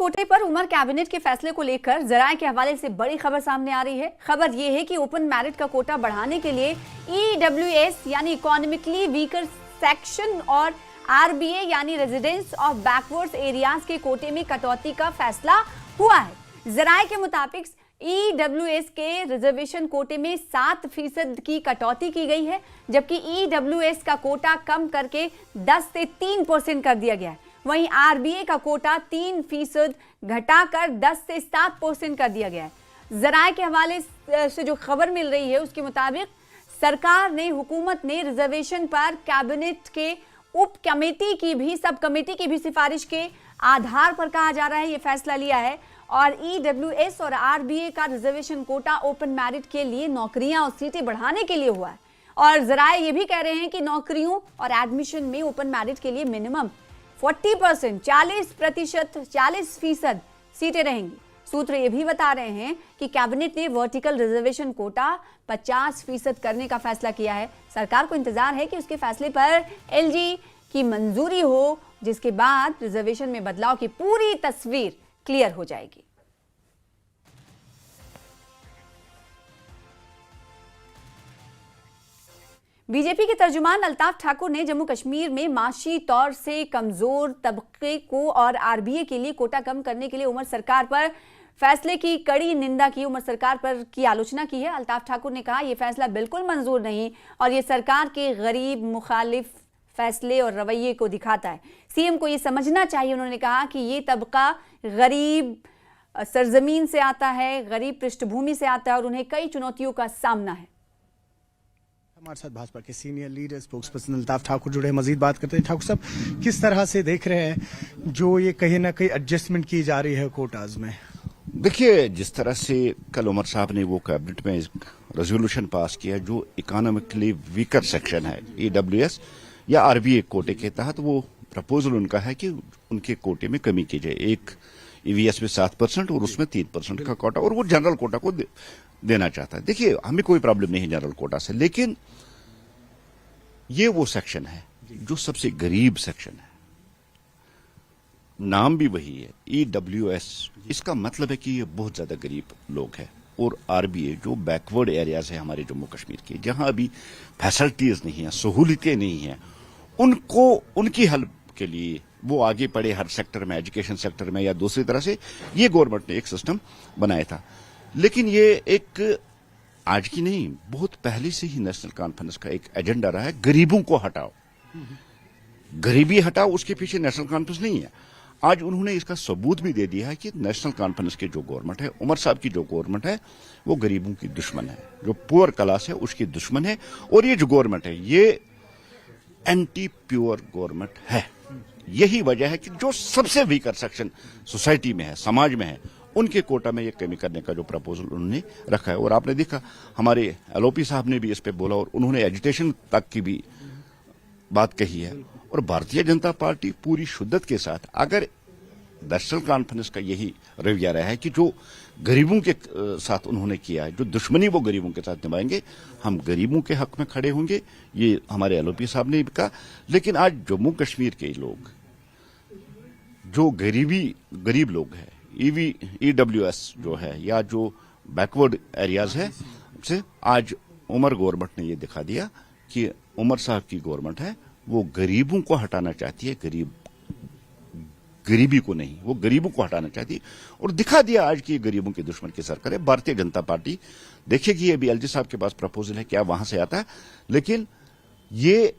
कोटे पर उमर कैबिनेट के फैसले को लेकर जराये के हवाले से बड़ी खबर सामने आ रही है। खबर यह है कि ओपन मेरिट का कोटा बढ़ाने के लिए ईडब्ल्यूएस यानी इकोनॉमिकली वीकर सेक्शन और आरबीए यानी रेजिडेंट्स ऑफ बैकवर्ड्स एरियाज के कोटे में कटौती का फैसला हुआ है। जराये के मुताबिक ईडब्ल्यूएस के रिजर्वेशन कोटे में 7% की कटौती की गई है, जबकि ईडब्ल्यूएस का कोटा कम करके 10 से 3% कर दिया गया है। वहीं आरबीए का कोटा 3% घटाकर 10 से 7% कर दिया गया है। जराये के हवाले से जो खबर मिल रही है उसके मुताबिक सरकार ने, हुकूमत ने रिजर्वेशन पर कैबिनेट के उप कमेटी की भी, सब कमेटी की भी सिफारिश के आधार पर कहा जा रहा है ये फैसला लिया है। और ईडब्ल्यूएस और आरबीए का रिजर्वेशन कोटा ओपन मेरिट के लिए नौकरियां और सीटें बढ़ाने के लिए हुआ है। और जराये ये भी कह रहे हैं कि नौकरियों और एडमिशन में ओपन मेरिट के लिए मिनिमम 40%, 40% सीटें रहेंगी। सूत्र ये भी बता रहे हैं कि कैबिनेट ने वर्टिकल रिजर्वेशन कोटा 50% करने का फैसला किया है। सरकार को इंतजार है कि उसके फैसले पर एलजी की मंजूरी हो, जिसके बाद रिजर्वेशन में बदलाव की पूरी तस्वीर क्लियर हो जाएगी। बीजेपी के तर्जुमान अल्ताफ ठाकुर ने जम्मू कश्मीर में माशी तौर से कमजोर तबके को और आरबीए के लिए कोटा कम करने के लिए उमर सरकार पर फैसले की कड़ी निंदा की, उमर सरकार पर की आलोचना की है। अल्ताफ ठाकुर ने कहा यह फैसला बिल्कुल मंजूर नहीं और यह सरकार के गरीब मुखालिफ फैसले और रवैये को दिखाता है। सीएम को यह समझना चाहिए, उन्होंने कहा कि ये तबका गरीब सरजमीन से आता है, गरीब पृष्ठभूमि से आता है और उन्हें कई चुनौतियों का सामना है। हमारे साथ भाजपा के senior leader spokesperson Altaf Thakur जुड़े, मजीद बात करते हैं। ठाकुर साहब, किस तरह से देख रहे हैं जो ये कहीं ना कहीं एडजस्टमेंट की जा रही है कोटाज में? देखिए, जिस तरह से कल उमर साहब ने वो कैबिनेट में रेजोल्यूशन पास किया, जो इकोनॉमिकली वीकर सेक्शन है ईडब्ल्यूएस या आरबीए कोटे के तहत, वो प्रपोजल उनका है कि उनके कोटे में कमी की जाए। एक ईवीएस में 7% और उसमें 3% का कोटा, और वो जनरल कोटा को देना चाहता है। देखिए, हमें कोई प्रॉब्लम नहीं है जनरल कोटा से, लेकिन ये वो सेक्शन है जो सबसे गरीब सेक्शन है। नाम भी वही है, ईडब्ल्यूएस। इसका मतलब है कि ये बहुत ज्यादा गरीब लोग हैं। और आरबीए जो बैकवर्ड एरियाज है हमारे जम्मू कश्मीर के, जहां अभी फैसिलिटीज नहीं है, सहूलियतें नहीं है, उनको, उनकी हेल्प के लिए वो आगे बढ़े हर सेक्टर में, एजुकेशन सेक्टर में या दूसरी तरह से, ये गवर्नमेंट ने एक सिस्टम बनाया था। लेकिन ये एक आज की नहीं, बहुत पहले से ही नेशनल कॉन्फ्रेंस का एक एजेंडा रहा है, गरीबों को हटाओ, गरीबी हटाओ, उसके पीछे नेशनल कॉन्फ्रेंस नहीं है। आज उन्होंने इसका सबूत भी दे दिया है कि नेशनल कॉन्फ्रेंस की जो गवर्नमेंट है, उमर साहब की जो गवर्नमेंट है, वो गरीबों की दुश्मन है, जो पुअर क्लास है उसकी दुश्मन है। और ये जो गवर्नमेंट है, ये एंटी प्योर गवर्नमेंट है। यही वजह है कि जो सबसे वीकर सेक्शन सोसाइटी में है, समाज में है, उनके कोटा में ये कमी करने का जो प्रपोजल उन्होंने रखा है। और आपने देखा, हमारे एलओपी साहब ने भी इस पे बोला और उन्होंने एजुटेशन तक की भी बात कही है। और भारतीय जनता पार्टी पूरी शिद्दत के साथ, अगर नेशनल कॉन्फ्रेंस का यही रवैया रहा है कि जो गरीबों के साथ उन्होंने किया है, जो दुश्मनी वो गरीबों के साथ निभाएंगे, हम गरीबों के हक में खड़े होंगे, ये हमारे एलओपी साहब ने भी कहा। लेकिन आज जम्मू कश्मीर के लोग, जो गरीब लोग हैं, ईडब्ल्यूएस जो है या जो बैकवर्ड एरियाज है, से आज उमर गवर्नमेंट ने ये दिखा दिया कि उमर साहब की गवर्नमेंट है, वो गरीबों को हटाना चाहती है, गरीबी को नहीं, वो गरीबों को हटाना चाहती है। और दिखा दिया आज की गरीबों के दुश्मन की सरकार है भारतीय जनता पार्टी। देखिए अभी एलजी साहब के पास प्रपोजल है, क्या वहां से आता है। लेकिन ये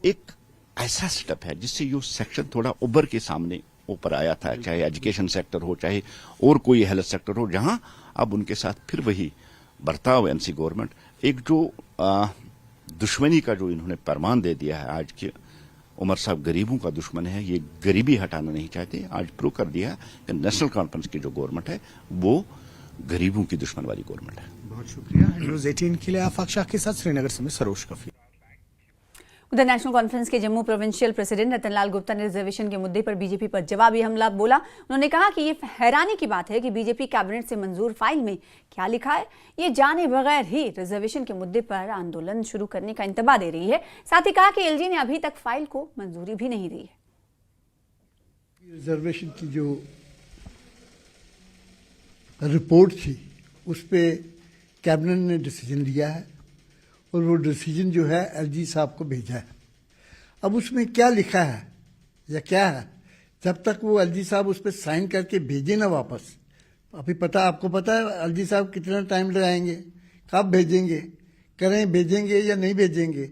एक ऐसा स्टेप है जिससे ये सेक्शन थोड़ा उभर के सामने ऊपर आया था, चाहे एजुकेशन सेक्टर हो, चाहे और कोई हेल्थ सेक्टर हो, जहां अब उनके साथ फिर वही बर्ताव एनसी गवर्नमेंट, एक जो दुश्मनी का जो इन्होंने फरमान दे दिया है आज के, उमर साहब गरीबों का दुश्मन है, ये गरीबी हटाना नहीं चाहते। आज प्रूव कर दिया कि नेशनल कॉन्फ्रेंस की जो गवर्नमेंट है वो गरीबों की दुश्मन वाली गवर्नमेंट है। बहुत शुक्रिया। न्यूज़ 18 के लिए आफाक शाह के साथ श्रीनगर से मैं सरोज कफी। उधर नेशनल कॉन्फ्रेंस के जम्मू प्रोविंशियल प्रेसिडेंट रतनलाल गुप्ता ने रिजर्वेशन के मुद्दे पर बीजेपी पर जवाबी हमला बोला। उन्होंने कहा कि ये हैरानी की बात है कि बीजेपी कैबिनेट से मंजूर फाइल में क्या लिखा है, ये जाने बगैर ही रिजर्वेशन के मुद्दे पर आंदोलन शुरू करने का इंतबा दे रही है। साथ ही कहा कि एलजी ने अभी तक फाइल को मंजूरी भी नहीं दी है। रिजर्वेशन की जो रिपोर्ट थी उस पर कैबिनेट ने डिसीजन लिया है और वो डिसीजन जो है एलजी साहब को भेजा है। अब उसमें क्या लिखा है या क्या है, जब तक वो एलजी साहब उस पर साइन करके भेजे ना वापस, अभी आपको पता है एलजी साहब कितना टाइम लगाएंगे, कब भेजेंगे, करें भेजेंगे या नहीं भेजेंगे।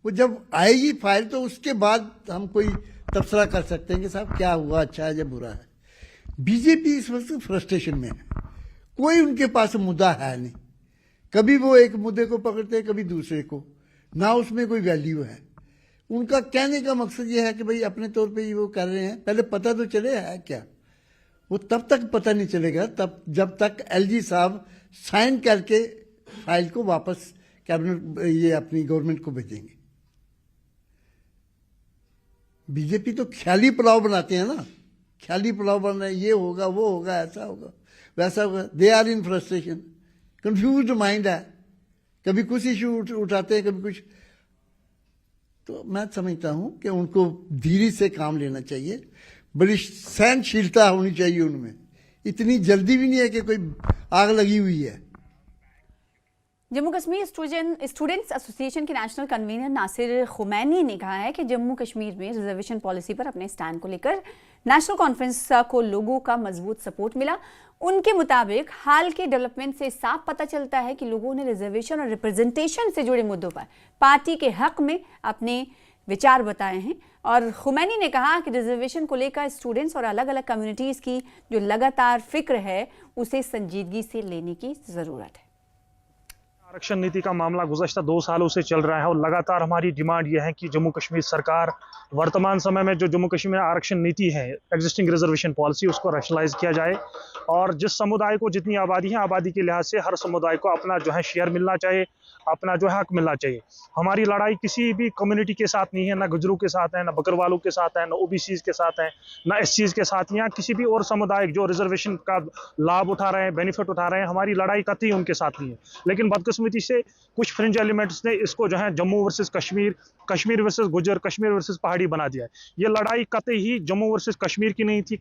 वो जब आएगी फाइल तो उसके बाद हम कोई तबसरा कर सकते हैं कि साहब क्या हुआ, अच्छा है या बुरा है। बीजेपी इस वक्त फ्रस्ट्रेशन में है, कोई उनके पास मुद्दा है नहीं। कभी वो एक मुद्दे को पकड़ते हैं, कभी दूसरे को, ना उसमें कोई वैल्यू है। उनका कहने का मकसद ये है कि भाई अपने तौर पे ही वो कर रहे हैं, पहले पता तो चले है क्या। वो तब तक पता नहीं चलेगा तब जब तक एलजी साहब साइन करके फाइल को वापस कैबिनेट ये अपनी गवर्नमेंट को भेजेंगे। बीजेपी तो ख्याली पुलाव बनाते हैं ना, ख्याली पुलाव बन रहे हैं, ये होगा वो होगा ऐसा होगा वैसा होगा। They are in frustration, confused mind है, कभी कुछ इशू उठाते हैं कभी कुछ। तो मैं समझता हूं कि उनको धीरे से काम लेना चाहिए, बड़ी सहनशीलता होनी चाहिए उनमें। इतनी जल्दी भी नहीं है कि कोई आग लगी हुई है। जम्मू कश्मीर स्टूडेंट्स एसोसिएशन के नेशनल कन्वीनर नासिर खुमैनी ने कहा है कि जम्मू कश्मीर में रिजर्वेशन पॉलिसी पर अपने स्टैंड को लेकर नेशनल कॉन्फ्रेंस को लोगों का मजबूत सपोर्ट मिला। उनके मुताबिक हाल के डेवलपमेंट से साफ पता चलता है कि लोगों ने रिजर्वेशन और रिप्रेजेंटेशन से जुड़े मुद्दों पर पार्टी के हक में अपने विचार बताए हैं। और खुमैनी ने कहा कि रिजर्वेशन को लेकर स्टूडेंट्स और अलग अलग कम्युनिटीज की जो लगातार फिक्र है उसे संजीदगी से लेने की जरूरत है। आरक्षण नीति का मामला गुज़श्ता 2 सालों से चल रहा है और लगातार हमारी डिमांड यह है कि जम्मू कश्मीर सरकार वर्तमान समय में जो जम्मू कश्मीर आरक्षण नीति है, एग्जिस्टिंग रिजर्वेशन पॉलिसी, उसको रैशनलाइज किया जाए और जिस समुदाय को जितनी आबादी है, आबादी के लिहाज से हर समुदाय को अपना जो है शेयर मिलना चाहिए, अपना जो है हक मिलना चाहिए। हमारी लड़ाई किसी भी कम्युनिटी के साथ नहीं है, ना गुजरों के साथ है, ना बकरवालों के साथ है, ना ओबीसीज के साथ है, ना एससीज के साथ, या किसी भी और समुदाय जो रिजर्वेशन का लाभ उठा रहे हैं, बेनिफिट उठा रहे हैं। हमारी लड़ाई कतई उनके साथ नहीं है, लेकिन बदकिस्मती से कुछ फ्रिंज एलिमेंट्स ने इसको जो है जम्मू वर्सेस कश्मीर, कश्मीर वर्सेस गुजर, कश्मीर वर्सेस पहाड़ी बना दिया है। ये लड़ाई कतई ही जम्मू वर्सेस कश्मीर की नहीं थी,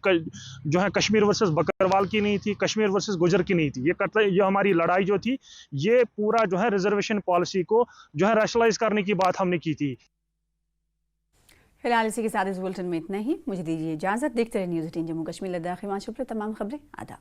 जो है कश्मीर वर्सेस बकरवाल की नहीं थी, कश्मीर वर्सेस गुजर की नहीं थी। ये हमारी लड़ाई जो थी, ये पूरा जो है रिजर्वेशन पॉलिसी को जो है रैशनलाइज करने की बात हमने की थी। फिलहाल इसी के साथ इस बुलेटिन में इतना ही। मुझे दीजिए इजाजत। देखते रहिए न्यूज़ 18 जम्मू कश्मीर लद्दाख हिमाचल पर तमाम खबरें। आदाब।